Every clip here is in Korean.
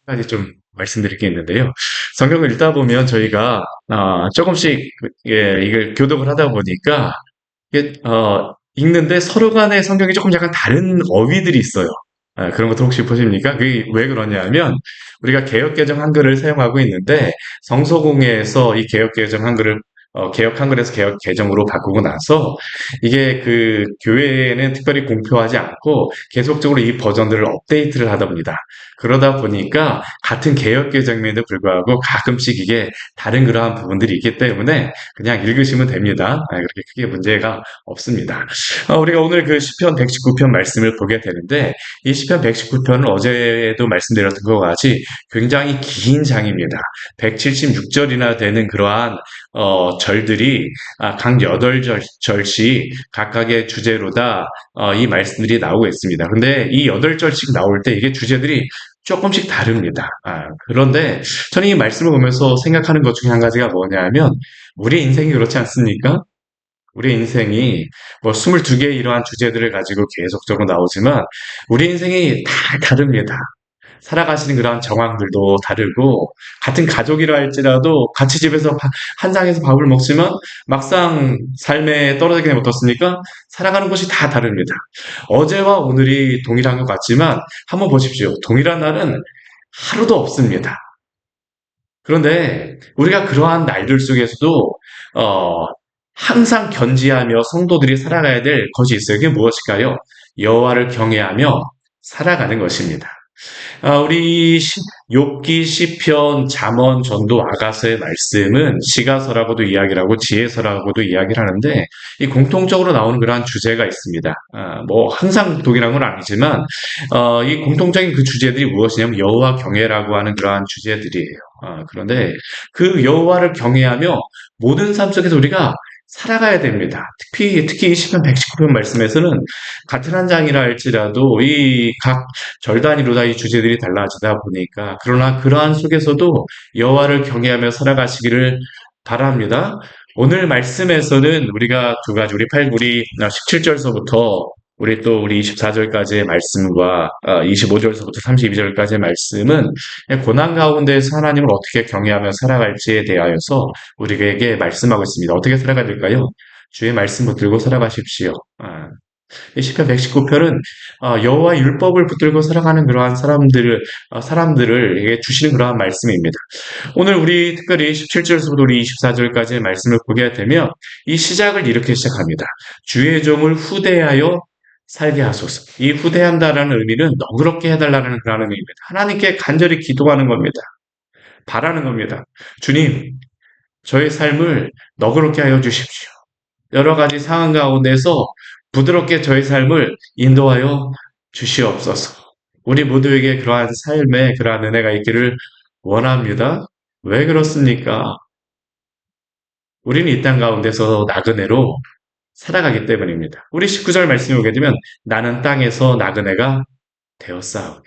한 가지 좀 말씀드릴 게 있는데요. 성경을 읽다 보면 저희가 조금씩 이걸 교독을 하다 보니까 읽는데 서로 간에 성경이 조금 약간 다른 어휘들이 있어요. 그런 것도 혹시 보십니까? 그게 왜 그러냐면 우리가 개역개정 한글을 사용하고 있는데 성서공회에서 이 개역개정 한글을 개역 한글에서 개역 개정으로 바꾸고 나서 이게 그 교회에는 특별히 공표하지 않고 계속적으로 이 버전들을 업데이트를 하다 봅니다. 그러다 보니까 같은 개역 개정임에도 불구하고 가끔씩 이게 다른 그러한 부분들이 있기 때문에 그냥 읽으시면 됩니다. 그렇게 크게 문제가 없습니다. 우리가 오늘 그 시편 119편 말씀을 보게 되는데 이 시편 119편은 어제도 말씀드렸던 것 같이 굉장히 긴 장입니다. 176절이나 되는 그러한 절들이 각 8절씩 각각의 주제로다 이 말씀들이 나오고 있습니다. 근데 이 8절씩 나올 때 이게 주제들이 조금씩 다릅니다. 그런데 저는 이 말씀을 보면서 생각하는 것 중에 한 가지가 뭐냐면 우리 인생이 그렇지 않습니까? 우리 인생이 뭐 22개의 이러한 주제들을 가지고 계속적으로 나오지만 우리 인생이 다 다릅니다. 살아가시는 그러한 정황들도 다르고 같은 가족이라 할지라도 같이 집에서 한 장에서 밥을 먹지만 막상 삶에 떨어지게 되면 어떻습니까? 살아가는 곳이 다 다릅니다. 어제와 오늘이 동일한 것 같지만 한번 보십시오. 동일한 날은 하루도 없습니다. 그런데 우리가 그러한 날들 속에서도 어, 항상 견지하며 성도들이 살아가야 될 것이 있어요. 그게 무엇일까요? 여호와를 경외하며 살아가는 것입니다. 우리 욥기, 시편, 잠언, 전도, 아가서의 말씀은 시가서라고도 이야기를 하고 지혜서라고도 이야기를 하는데 이 공통적으로 나오는 그러한 주제가 있습니다. 뭐 항상 동일한 건 아니지만 이 공통적인 그 주제들이 무엇이냐면 여호와 경외라고 하는 그러한 주제들이에요. 그런데 그 여호와를 경외하며 모든 삶 속에서 우리가 살아가야 됩니다. 특히 이 시편 119편 말씀에서는 같은 한 장이라 할지라도 이 각 절 단위로 다 이 주제들이 달라지다 보니까 그러나 그러한 속에서도 여호와를 경외하며 살아가시기를 바랍니다. 오늘 말씀에서는 우리가 두 가지 우리 17절서부터 우리 24절까지의 말씀과 25절서부터 32절까지의 말씀은 고난 가운데서 하나님을 어떻게 경외하며 살아갈지에 대하여서 우리에게 말씀하고 있습니다. 어떻게 살아가야 될까요? 주의 말씀 붙들고 살아가십시오. 이 시편 119편은 여호와 율법을 붙들고 살아가는 그러한 사람들을 주시는 그러한 말씀입니다. 오늘 우리 특별히 17절에서부터 우리 24절까지의 말씀을 보게 되면 이 시작을 이렇게 시작합니다. 주의 종을 후대하여 살게 하소서. 이 후대한다라는 의미는 너그럽게 해달라는 그런 의미입니다. 하나님께 간절히 기도하는 겁니다. 바라는 겁니다. 주님, 저의 삶을 너그럽게 하여 주십시오. 여러 가지 상황 가운데서 부드럽게 저의 삶을 인도하여 주시옵소서. 우리 모두에게 그러한 삶에 그러한 은혜가 있기를 원합니다. 왜 그렇습니까? 우리는 이 땅 가운데서 나그네로 살아가기 때문입니다. 우리 19절 말씀을 보게 되면 나는 땅에서 나그네가 되었사오니.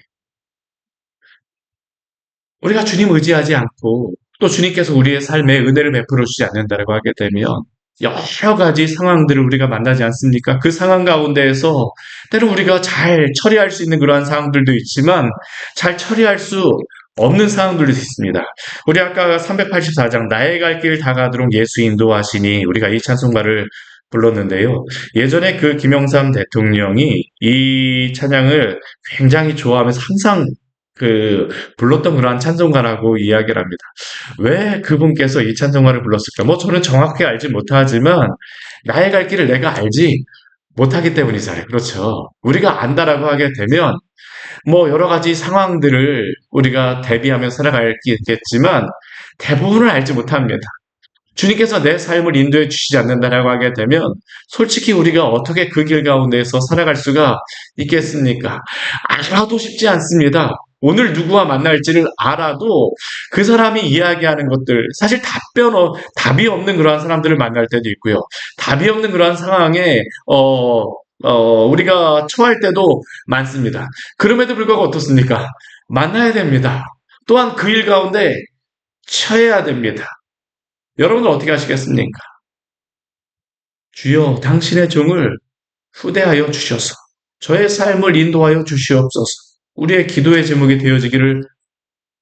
우리가 주님 의지하지 않고 또 주님께서 우리의 삶에 은혜를 베풀어 주지 않는다고 하게 되면 여러 가지 상황들을 우리가 만나지 않습니까? 그 상황 가운데에서 때로 우리가 잘 처리할 수 있는 그러한 상황들도 있지만 잘 처리할 수 없는 상황들도 있습니다. 우리 아까 384장 나의 갈 길 다가도록 예수 인도하시니 우리가 이 찬송가를 불렀는데요. 예전에 그 김영삼 대통령이 이 찬양을 굉장히 좋아하면서 항상 불렀던 그러한 찬송가라고 이야기를 합니다. 왜 그분께서 이 찬송가를 불렀을까? 뭐 저는 정확히 알지 못하지만 나의 갈 길을 내가 알지 못하기 때문이잖아요. 그렇죠. 우리가 안다라고 하게 되면 뭐 여러 가지 상황들을 우리가 대비하며 살아가겠지만 대부분을 알지 못합니다. 주님께서 내 삶을 인도해 주시지 않는다라고 하게 되면 솔직히 우리가 어떻게 그 길 가운데서 살아갈 수가 있겠습니까? 알아도 쉽지 않습니다. 오늘 누구와 만날지를 알아도 그 사람이 이야기하는 것들, 사실 답이 없는 그러한 사람들을 만날 때도 있고요. 답이 없는 그러한 상황에, 우리가 처할 때도 많습니다. 그럼에도 불구하고 어떻습니까? 만나야 됩니다. 또한 그 일 가운데 처해야 됩니다. 여러분은 어떻게 하시겠습니까? 주여 당신의 종을 후대하여 주셔서 저의 삶을 인도하여 주시옵소서. 우리의 기도의 제목이 되어지기를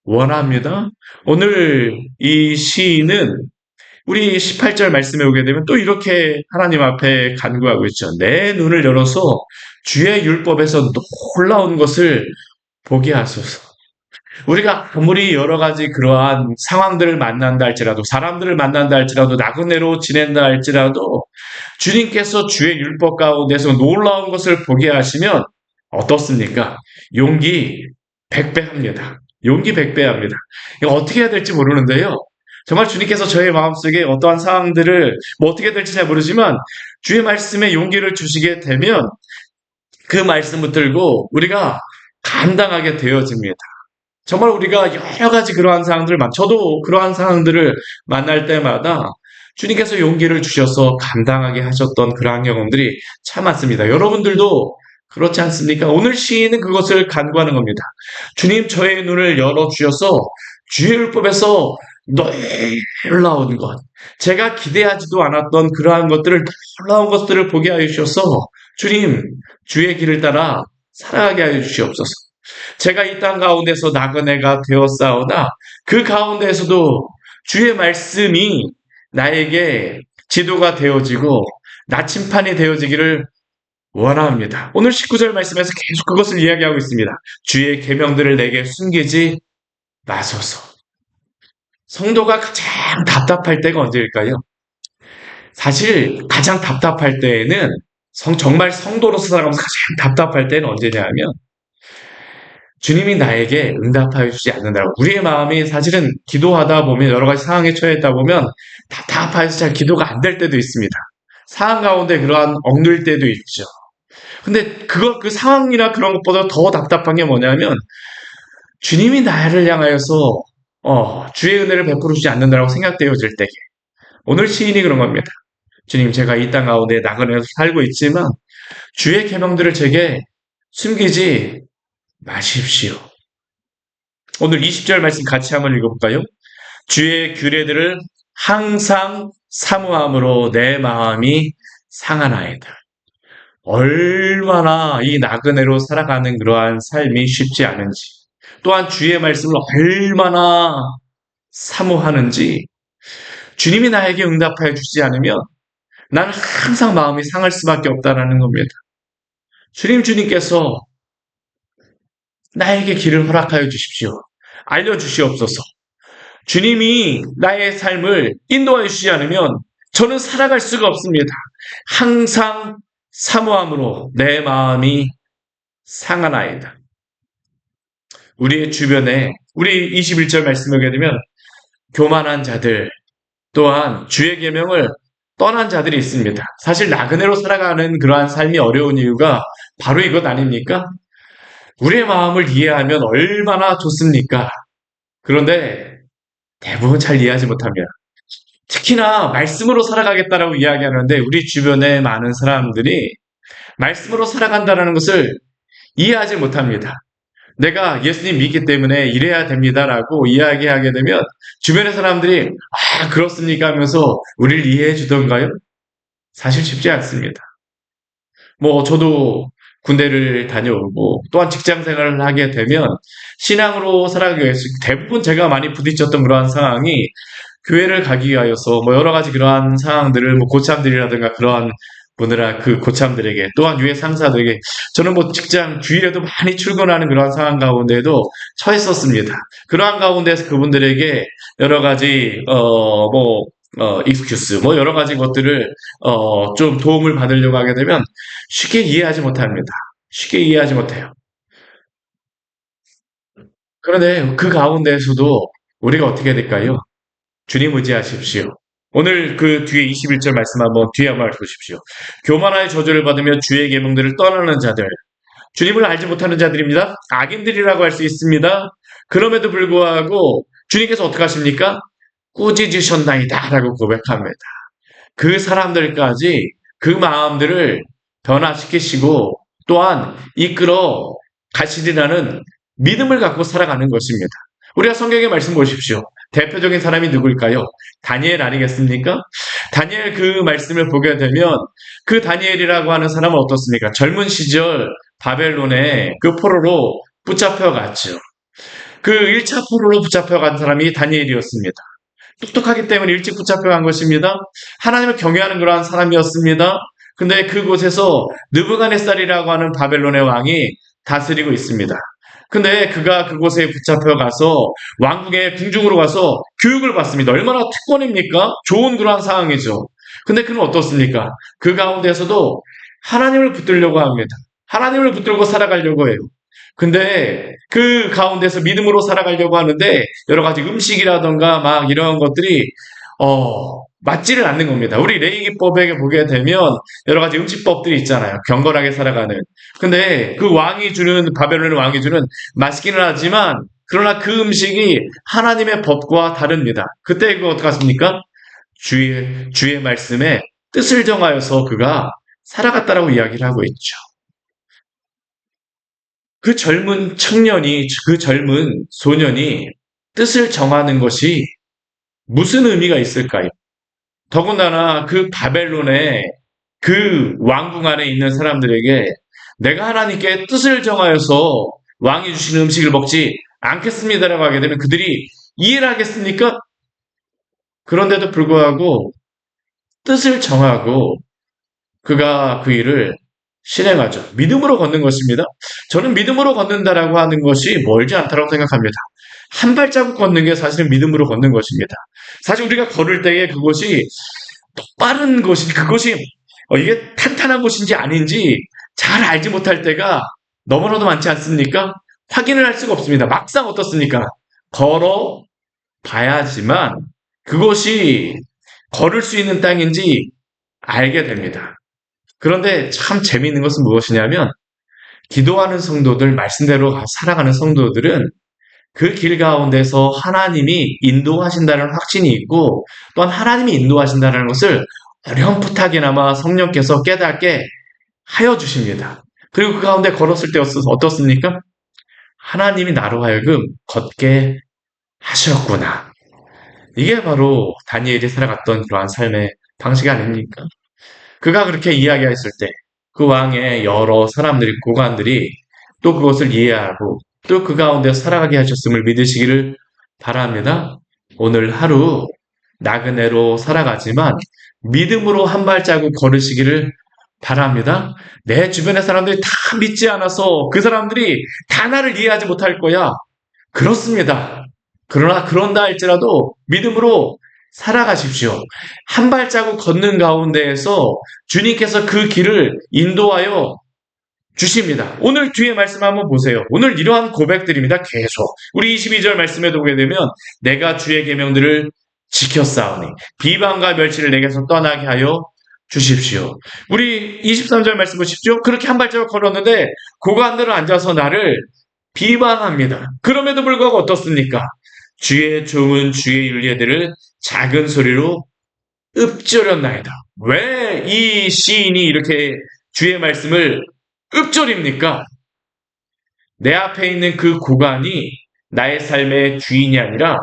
원합니다. 오늘 이 시인은 우리 18절 말씀에 오게 되면 또 이렇게 하나님 앞에 간구하고 있죠. 내 눈을 열어서 주의 율법에서 놀라운 것을 보게 하소서. 우리가 아무리 여러 가지 그러한 상황들을 만난다 할지라도, 사람들을 만난다 할지라도, 나그네로 지낸다 할지라도, 주님께서 주의 율법 가운데서 놀라운 것을 보게 하시면 어떻습니까? 용기 100배 합니다. 용기 100배 합니다. 이거 어떻게 해야 될지 모르는데요. 정말 주님께서 저의 마음속에 어떠한 상황들을 뭐 어떻게 될지 잘 모르지만 주의 말씀에 용기를 주시게 되면 그 말씀을 들고 우리가 감당하게 되어집니다. 정말 우리가 여러 가지 그러한 상황들을 저도 그러한 상황들을 만날 때마다 주님께서 용기를 주셔서 감당하게 하셨던 그러한 경험들이 참 많습니다. 여러분들도 그렇지 않습니까? 오늘 시인은 그것을 간구하는 겁니다. 주님, 저의 눈을 열어주셔서 주의 율법에서 놀라운 것, 제가 기대하지도 않았던 그러한 것들을, 놀라운 것들을 보게 하여 주셔서 주님, 주의 길을 따라 살아가게 하여 주시옵소서. 제가 이 땅 가운데서 나그네가 되었사오나 그 가운데에서도 주의 말씀이 나에게 지도가 되어지고 나침판이 되어지기를 원합니다. 오늘 19절 말씀에서 계속 그것을 이야기하고 있습니다. 주의 계명들을 내게 숨기지 마소서. 성도가 가장 답답할 때가 언제일까요? 사실 가장 답답할 때에는 정말 성도로서 살아가면서 가장 답답할 때는 언제냐 하면 주님이 나에게 응답하여 주지 않는다고. 우리의 마음이 사실은 기도하다 보면 여러 가지 상황에 처했다 보면 답답해서 잘 기도가 안 될 때도 있습니다. 상황 가운데 그러한 억눌 때도 있죠. 근데 그 상황이나 그런 것보다 더 답답한 게 뭐냐면 주님이 나를 향하여서 주의 은혜를 베풀어 주지 않는다고 생각되어질 때에 오늘 시인이 그런 겁니다. 주님, 제가 이 땅 가운데 나그네에서 살고 있지만 주의 계명들을 제게 숨기지 마십시오. 오늘 20절 말씀 같이 한번 읽어볼까요? 주의 규례들을 항상 사모함으로 내 마음이 상하나이다. 얼마나 이 나그네로 살아가는 그러한 삶이 쉽지 않은지, 또한 주의 말씀을 얼마나 사모하는지, 주님이 나에게 응답하여 주지 않으면 나는 항상 마음이 상할 수밖에 없다라는 겁니다. 주님께서 나에게 길을 허락하여 주십시오. 알려주시옵소서. 주님이 나의 삶을 인도하여 주시지 않으면 저는 살아갈 수가 없습니다. 항상 사모함으로 내 마음이 상하나이다. 우리의 주변에 우리 21절 말씀을 보게 되면 교만한 자들 또한 주의 계명을 떠난 자들이 있습니다. 사실 나그네로 살아가는 그러한 삶이 어려운 이유가 바로 이것 아닙니까? 우리의 마음을 이해하면 얼마나 좋습니까? 그런데 대부분 잘 이해하지 못합니다. 특히나 말씀으로 살아가겠다라고 이야기하는데 우리 주변의 많은 사람들이 말씀으로 살아간다는 것을 이해하지 못합니다. 내가 예수님 믿기 때문에 이래야 됩니다라고 이야기하게 되면 주변의 사람들이 그렇습니까 하면서 우리를 이해해 주던가요? 사실 쉽지 않습니다. 저도 군대를 다녀오고 또한 직장 생활을 하게 되면 신앙으로 살아가기 위해서 대부분 제가 많이 부딪혔던 그러한 상황이 교회를 가기 위하여서 여러 가지 그러한 상황들을 고참들이라든가 그러한 분들아 그 고참들에게 또한 유해 상사들에게 저는 직장 주일에도 많이 출근하는 그러한 상황 가운데도 처했었습니다. 그러한 가운데서 그분들에게 여러 가지 익스큐스 여러 가지 것들을 좀 도움을 받으려고 하게 되면 쉽게 이해하지 못합니다. 쉽게 이해하지 못해요. 그런데 그 가운데에서도 우리가 어떻게 될까요? 주님 의지하십시오. 오늘 그 뒤에 21절 말씀 뒤에 한번 보십시오. 교만하여 저주를 받으며 주의 계명들을 떠나는 자들, 주님을 알지 못하는 자들입니다. 악인들이라고 할 수 있습니다. 그럼에도 불구하고 주님께서 어떻게 하십니까? 꾸짖으셨나이다 라고 고백합니다. 그 사람들까지 그 마음들을 변화시키시고 또한 이끌어 가시리라는 믿음을 갖고 살아가는 것입니다. 우리가 성경의 말씀 보십시오. 대표적인 사람이 누구일까요? 다니엘 아니겠습니까? 다니엘 그 말씀을 보게 되면 그 다니엘이라고 하는 사람은 어떻습니까? 젊은 시절 바벨론의 그 포로로 붙잡혀갔죠. 그 1차 포로로 붙잡혀간 사람이 다니엘이었습니다. 똑똑하기 때문에 일찍 붙잡혀간 것입니다. 하나님을 경외하는 그러한 사람이었습니다. 근데 그곳에서 느부갓네살이라고 하는 바벨론의 왕이 다스리고 있습니다. 근데 그가 그곳에 붙잡혀가서 왕궁의 궁중으로 가서 교육을 받습니다. 얼마나 특권입니까? 좋은 그러한 상황이죠. 근데 그는 어떻습니까? 그 가운데서도 하나님을 붙들려고 합니다. 하나님을 붙들고 살아가려고 해요. 근데 그 가운데서 믿음으로 살아가려고 하는데 여러 가지 음식이라던가 막 이런 것들이 맞지를 않는 겁니다. 우리 레위기법에 보게 되면 여러 가지 음식법들이 있잖아요. 경건하게 살아가는. 근데 그 왕이 주는 바벨론의 왕이 주는 맛있기는 하지만 그러나 그 음식이 하나님의 법과 다릅니다. 그때 그거 어떡하십니까? 주의 말씀에 뜻을 정하여서 그가 살아갔다라고 이야기를 하고 있죠. 그 젊은 청년이, 그 젊은 소년이 뜻을 정하는 것이 무슨 의미가 있을까요? 더군다나 그 바벨론의 그 왕궁 안에 있는 사람들에게 내가 하나님께 뜻을 정하여서 왕이 주시는 음식을 먹지 않겠습니다라고 하게 되면 그들이 이해를 하겠습니까? 그런데도 불구하고 뜻을 정하고 그가 그 일을 실행하죠. 믿음으로 걷는 것입니다. 저는 믿음으로 걷는다라고 하는 것이 멀지 않다고 생각합니다. 한 발자국 걷는 게 사실은 믿음으로 걷는 것입니다. 사실 우리가 걸을 때에 그것이 빠른 것이, 그것이 이게 탄탄한 곳인지 아닌지 잘 알지 못할 때가 너무나도 많지 않습니까? 확인을 할 수가 없습니다. 막상 어떻습니까? 걸어 봐야지만 그것이 걸을 수 있는 땅인지 알게 됩니다. 그런데 참 재미있는 것은 무엇이냐면 기도하는 성도들, 말씀대로 살아가는 성도들은 그 길 가운데서 하나님이 인도하신다는 확신이 있고 또한 하나님이 인도하신다는 것을 어렴풋하게나마 성령께서 깨닫게 하여 주십니다. 그리고 그 가운데 걸었을 때 어떻습니까? 하나님이 나로 하여금 걷게 하셨구나. 이게 바로 다니엘이 살아갔던 그러한 삶의 방식 아닙니까? 그가 그렇게 이야기했을 때 그 왕의 여러 사람들이 고관들이 또 그것을 이해하고 또 그 가운데 살아가게 하셨음을 믿으시기를 바랍니다. 오늘 하루 나그네로 살아가지만 믿음으로 한 발자국 걸으시기를 바랍니다. 내 주변의 사람들이 다 믿지 않아서 그 사람들이 다 나를 이해하지 못할 거야. 그렇습니다. 그러나 그런다 할지라도 믿음으로 살아가십시오. 한 발자국 걷는 가운데에서 주님께서 그 길을 인도하여 주십니다. 오늘 뒤에 말씀 한번 보세요. 오늘 이러한 고백들입니다. 계속. 우리 22절 말씀에도 보게 되면 내가 주의 계명들을 지켰사오니 비방과 멸치를 내게서 떠나게 하여 주십시오. 우리 23절 말씀 보십시오. 그렇게 한 발자국 걸었는데 고관들은 앉아서 나를 비방합니다. 그럼에도 불구하고 어떻습니까? 주의 종은 주의 윤례들을 작은 소리로 읊조렸나이다. 왜 이 시인이 이렇게 주의 말씀을 읊조립니까? 내 앞에 있는 그 고관이 나의 삶의 주인이 아니라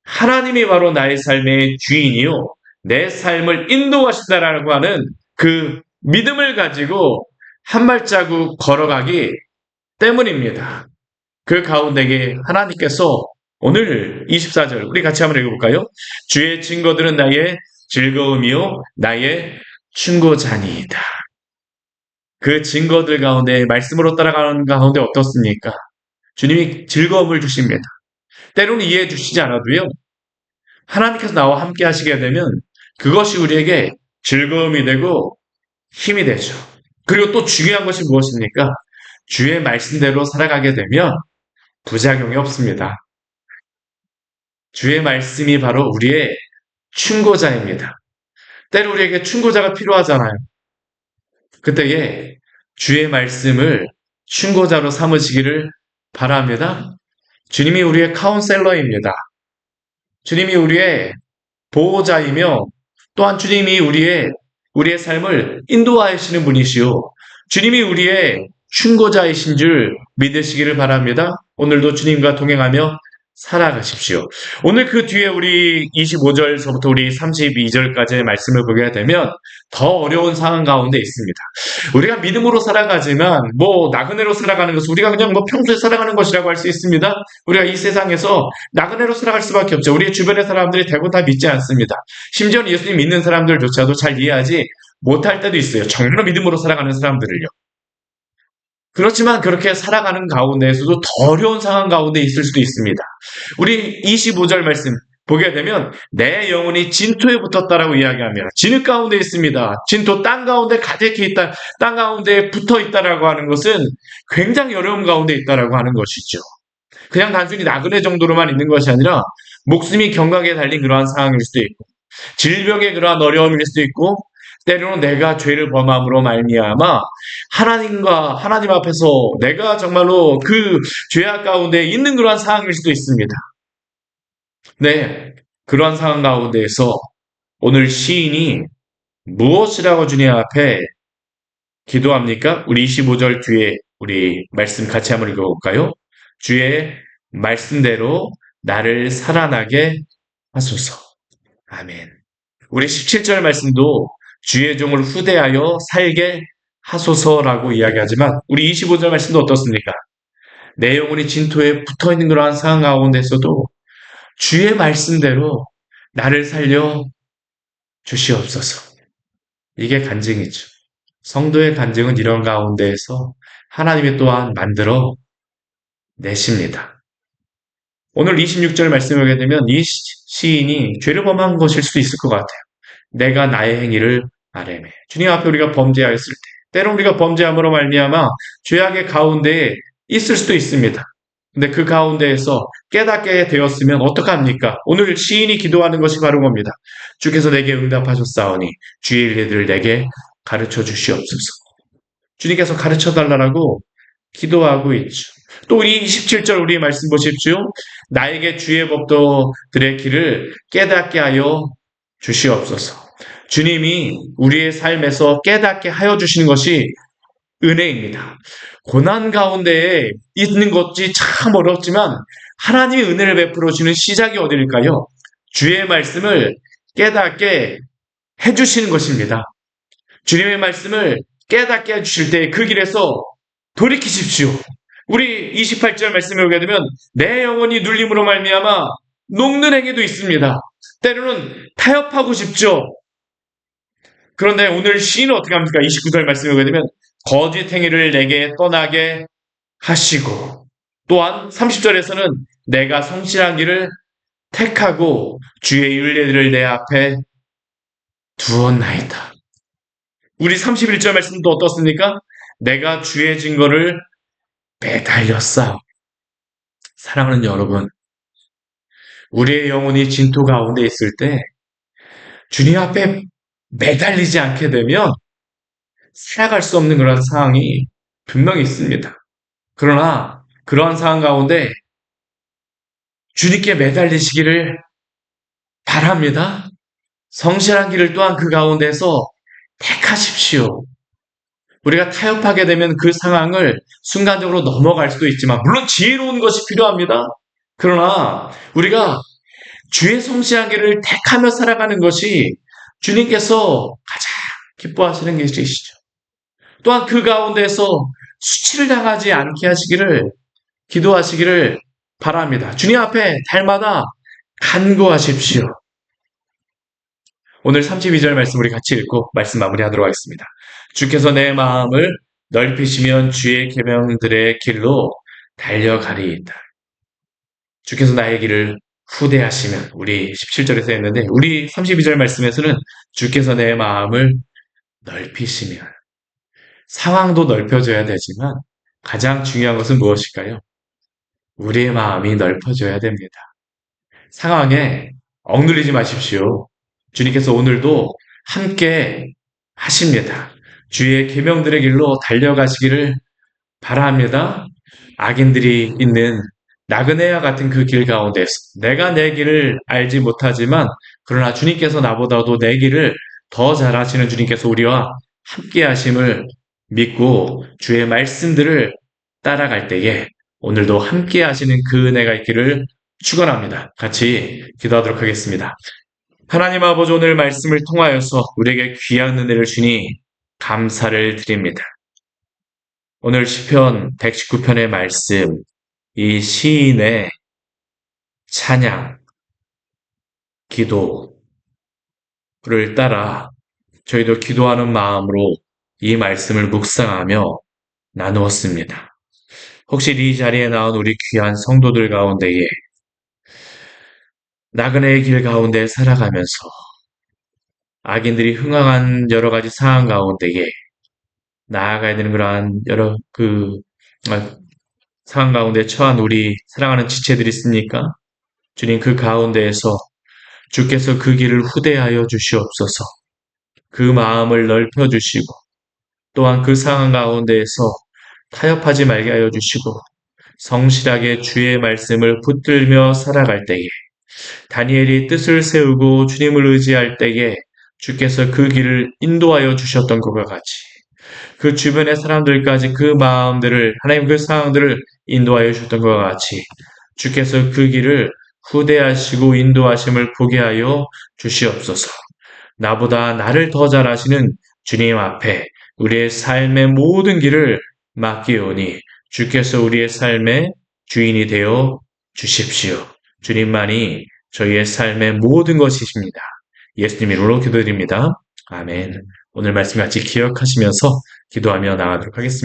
하나님이 바로 나의 삶의 주인이요. 내 삶을 인도하신다라고 하는 그 믿음을 가지고 한 발자국 걸어가기 때문입니다. 그 가운데에 하나님께서 오늘 24절 우리 같이 한번 읽어볼까요? 주의 증거들은 나의 즐거움이요 나의 충고자니이다. 그 증거들 가운데 말씀으로 따라가는 가운데 어떻습니까? 주님이 즐거움을 주십니다. 때로는 이해해 주시지 않아도요. 하나님께서 나와 함께 하시게 되면 그것이 우리에게 즐거움이 되고 힘이 되죠. 그리고 또 중요한 것이 무엇입니까? 주의 말씀대로 살아가게 되면 부작용이 없습니다. 주의 말씀이 바로 우리의 충고자입니다. 때로 우리에게 충고자가 필요하잖아요. 그때에 주의 말씀을 충고자로 삼으시기를 바랍니다. 주님이 우리의 카운셀러입니다. 주님이 우리의 보호자이며 또한 주님이 우리의 삶을 인도하시는 분이시오. 주님이 우리의 충고자이신 줄 믿으시기를 바랍니다. 오늘도 주님과 동행하며 살아가십시오. 오늘 그 뒤에 우리 25절서부터 우리 32절까지의 말씀을 보게 되면 더 어려운 상황 가운데 있습니다. 우리가 믿음으로 살아가지만 뭐 나그네로 살아가는 것은 우리가 그냥 뭐 평소에 살아가는 것이라고 할 수 있습니다. 우리가 이 세상에서 나그네로 살아갈 수밖에 없죠. 우리 주변의 사람들이 대부분 다 믿지 않습니다. 심지어 예수님 믿는 사람들조차도 잘 이해하지 못할 때도 있어요. 정말로 믿음으로 살아가는 사람들을요. 그렇지만 그렇게 살아가는 가운데에서도 더 어려운 상황 가운데 있을 수도 있습니다. 우리 25절 말씀 보게 되면 내 영혼이 진토에 붙었다라고 이야기합니다. 진흙 가운데 있습니다. 진토 땅 가운데 가득히 있다. 땅 가운데 붙어 있다라고 하는 것은 굉장히 어려움 가운데 있다라고 하는 것이죠. 그냥 단순히 나그네 정도로만 있는 것이 아니라 목숨이 경각에 달린 그러한 상황일 수도 있고 질병의 그러한 어려움일 수도 있고 때로는 내가 죄를 범함으로 말미암아 하나님 앞에서 내가 정말로 그 죄악 가운데 있는 그러한 상황일 수도 있습니다. 네, 그러한 상황 가운데에서 오늘 시인이 무엇이라고 주님 앞에 기도합니까? 우리 25절 뒤에 우리 말씀 같이 한번 읽어볼까요? 주의 말씀대로 나를 살아나게 하소서. 아멘. 우리 17절 말씀도 주의 종을 후대하여 살게 하소서라고 이야기하지만 우리 25절 말씀도 어떻습니까? 내 영혼이 진토에 붙어있는 그러한 상황 가운데서도 주의 말씀대로 나를 살려 주시옵소서. 이게 간증이죠. 성도의 간증은 이런 가운데에서 하나님이 또한 만들어 내십니다. 오늘 26절 말씀을 보게 되면 이 시인이 죄를 범한 것일 수도 있을 것 같아요. 내가 나의 행위를 아뢰매. 주님 앞에 우리가 범죄하였을 때, 때로 우리가 범죄함으로 말미암아 죄악의 가운데에 있을 수도 있습니다. 근데 그 가운데에서 깨닫게 되었으면 어떡합니까? 오늘 시인이 기도하는 것이 바로 겁니다. 주께서 내게 응답하셨사오니 주의 일들을 내게 가르쳐 주시옵소서. 주님께서 가르쳐 달라고 기도하고 있죠. 또 우리 27절 우리 말씀 보십시오. 나에게 주의 법도들의 길을 깨닫게 하여 주시옵소서. 주님이 우리의 삶에서 깨닫게 하여 주시는 것이 은혜입니다. 고난 가운데에 있는 것이 참 어렵지만 하나님의 은혜를 베풀어 주는 시작이 어디일까요? 주의 말씀을 깨닫게 해주시는 것입니다. 주님의 말씀을 깨닫게 해주실 때 그 길에서 돌이키십시오. 우리 28절 말씀에 오게 되면 내 영혼이 눌림으로 말미암아 녹는 행위도 있습니다. 때로는 타협하고 싶죠. 그런데 오늘 시인은 어떻게 합니까? 29절 말씀에 오게 되면 거짓 행위를 내게 떠나게 하시고 또한 30절에서는 내가 성실한 길을 택하고 주의 율례들을 내 앞에 두었나이다. 우리 31절 말씀도 어떻습니까? 내가 주의 증거를 매달렸사. 사랑하는 여러분, 우리의 영혼이 진토 가운데 있을 때 주님 앞에 매달리지 않게 되면 살아갈 수 없는 그런 상황이 분명히 있습니다. 그러나 그러한 상황 가운데 주님께 매달리시기를 바랍니다. 성실한 길을 또한 그 가운데서 택하십시오. 우리가 타협하게 되면 그 상황을 순간적으로 넘어갈 수도 있지만 물론 지혜로운 것이 필요합니다. 그러나 우리가 주의 성실한 길을 택하며 살아가는 것이 주님께서 가장 기뻐하시는 것이시죠. 또한 그 가운데서 수치를 당하지 않게 하시기를 기도하시기를 바랍니다. 주님 앞에 달마다 간구하십시오. 오늘 32절 말씀 우리 같이 읽고 말씀 마무리하도록 하겠습니다. 주께서 내 마음을 넓히시면 주의 계명들의 길로 달려가리이다. 주께서 나의 길을 후대하시면 우리 17절에서 했는데 우리 32절 말씀에서는 주께서 내 마음을 넓히시면 상황도 넓혀져야 되지만 가장 중요한 것은 무엇일까요? 우리의 마음이 넓어져야 됩니다. 상황에 억눌리지 마십시오. 주님께서 오늘도 함께 하십니다. 주의 계명들의 길로 달려가시기를 바랍니다. 악인들이 있는 나그네와 같은 그 길 가운데서 내가 내 길을 알지 못하지만 그러나 주님께서 나보다도 내 길을 더 잘 아시는 주님께서 우리와 함께 하심을 믿고 주의 말씀들을 따라갈 때에 오늘도 함께 하시는 그 은혜가 있기를 축원합니다. 같이 기도하도록 하겠습니다. 하나님 아버지 오늘 말씀을 통하여서 우리에게 귀한 은혜를 주니 감사를 드립니다. 오늘 시편 119편의 말씀, 이 시인의 찬양, 기도를 따라 저희도 기도하는 마음으로 이 말씀을 묵상하며 나누었습니다. 혹시 이 자리에 나온 우리 귀한 성도들 가운데에 나그네의 길 가운데 살아가면서 악인들이 흥황한 여러 가지 상황 가운데에 나아가야 되는 그러한 여러 아, 상황 가운데 처한 우리 사랑하는 지체들이 있습니까? 주님 그 가운데에서 주께서 그 길을 후대하여 주시옵소서. 그 마음을 넓혀 주시고 또한 그 상황 가운데에서 타협하지 말게 하여 주시고 성실하게 주의 말씀을 붙들며 살아갈 때에 다니엘이 뜻을 세우고 주님을 의지할 때에 주께서 그 길을 인도하여 주셨던 것과 같이 그 주변의 사람들까지 그 마음들을 하나님 그 상황들을 인도하여 주셨던 것과 같이 주께서 그 길을 후대하시고 인도하심을 보게 하여 주시옵소서. 나보다 나를 더 잘 아시는 주님 앞에 우리의 삶의 모든 길을 맡기오니 주께서 우리의 삶의 주인이 되어 주십시오. 주님만이 저희의 삶의 모든 것이십니다. 예수님 이름으로 기도드립니다. 아멘. 오늘 말씀 같이 기억하시면서 기도하며 나가도록 하겠습니다.